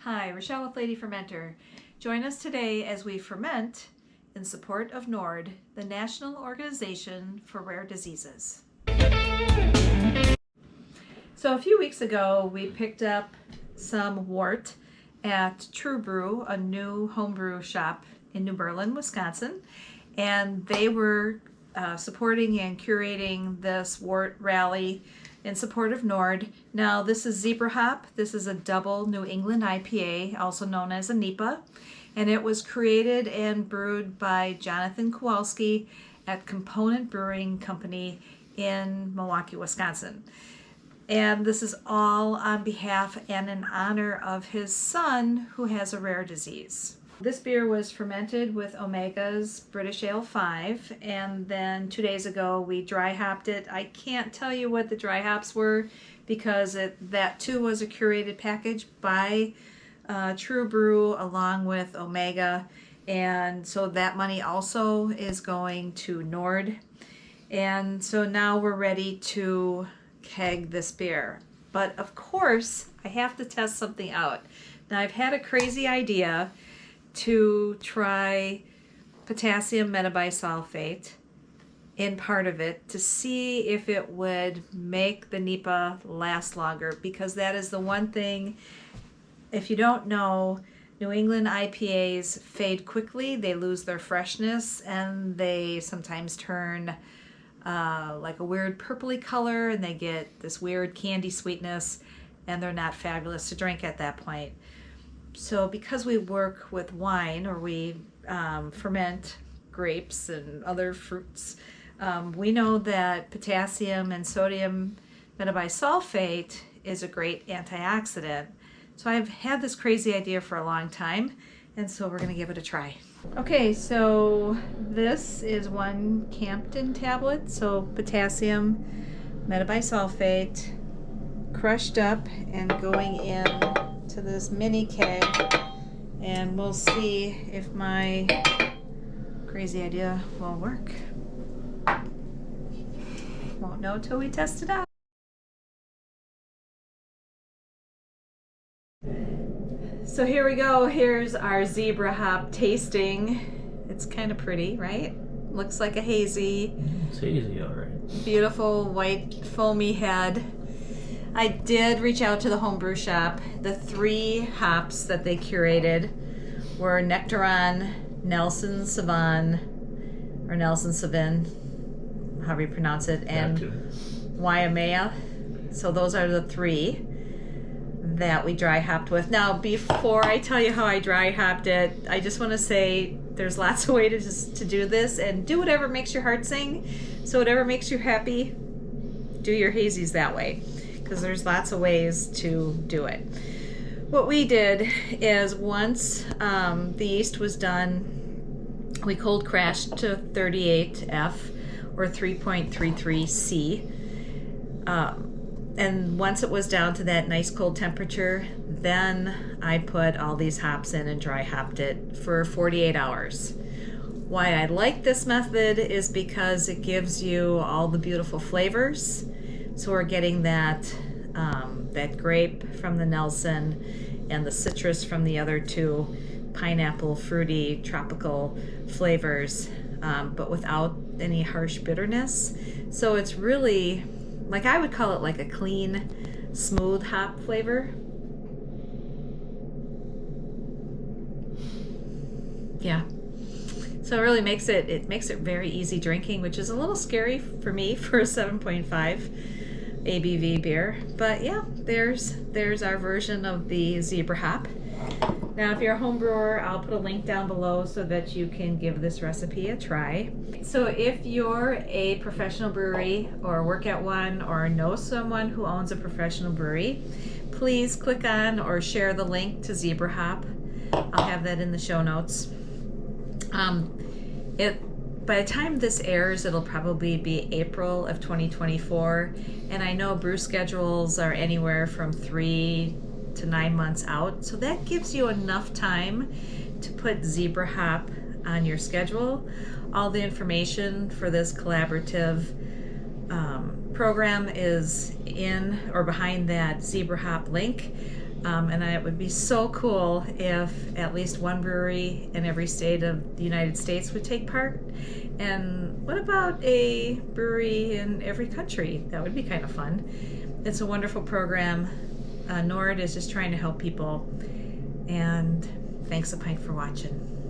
Hi, Rochelle with Lady Fermenter. Join us today as we ferment in support of NORD, the National Organization for Rare Diseases. So a few weeks ago, we picked up some wort at True Brew, a new homebrew shop in New Berlin, Wisconsin, and they were supporting and curating this wort rally in support of NORD. Now this is Zebra Hop. This is a double New England IPA, also known as a NEIPA, and it was created and brewed by Jonathan Kowalski at Component Brewing Company in Milwaukee, Wisconsin. And this is all on behalf and in honor of his son who has a rare disease. This beer was fermented with Omega's British Ale 5, and then 2 days ago we dry hopped it. I can't tell you what the dry hops were because that too was a curated package by True Brew along with Omega, and so that money also is going to NORD. And so now we're ready to keg this beer. But of course I have to test something out. Now I've had a crazy idea to try potassium metabisulfate in part of it to see if it would make the NEIPA last longer, because that is the one thing, if you don't know, New England IPAs fade quickly, they lose their freshness, and they sometimes turn like a weird purpley color, and they get this weird candy sweetness, and they're not fabulous to drink at that point. So because we work with wine, or we ferment grapes and other fruits, we know that potassium and sodium metabisulfate is a great antioxidant. So I've had this crazy idea for a long time, and so we're going to give it a try. Okay, so this is 1 Campton tablet, so potassium metabisulfate crushed up and going in to this mini keg, and we'll see if my crazy idea will work. Won't know till we test it out. So here we go. Here's our Zebra Hop tasting. It's kind of pretty, right? Looks like a hazy. It's hazy, all right. Beautiful white foamy head. I did reach out to the homebrew shop. The 3 hops that they curated were Nectaron, Nelson Sauvin, or Nelson Sauvin, however you pronounce it, and Waimea. So those are the 3 that we dry hopped with. Now, before I tell you how I dry hopped it, I just want to say there's lots of ways to do this, and do whatever makes your heart sing. So whatever makes you happy, do your hazies that way, because there's lots of ways to do it. What we did is once the yeast was done, we cold crashed to 38F or 3.33 C. And once it was down to that nice cold temperature, then I put all these hops in and dry hopped it for 48 hours. Why I like this method is because it gives you all the beautiful flavors. So we're getting that that grape from the Nelson and the citrus from the other 2 pineapple, fruity, tropical flavors, but without any harsh bitterness. So it's really, like, I would call it like a clean, smooth hop flavor. Yeah. So it really makes it very easy drinking, which is a little scary for me for a 7.5 ABV beer. But yeah, there's our version of the Zebra Hop. Now, if you're a home brewer, I'll put a link down below so that you can give this recipe a try. So if you're a professional brewery or work at one or know someone who owns a professional brewery, please click on or share the link to Zebra Hop. I'll have that in the show notes. By the time this airs, it'll probably be April of 2024, and I know brew schedules are anywhere from 3 to 9 months out, so that gives you enough time to put Zebra Hop on your schedule. All the information for this collaborative program is in or behind that Zebra Hop link. And it would be so cool if at least one brewery in every state of the United States would take part. And what about a brewery in every country? That would be kind of fun. It's a wonderful program. NORD is just trying to help people. And thanks a pint for watching.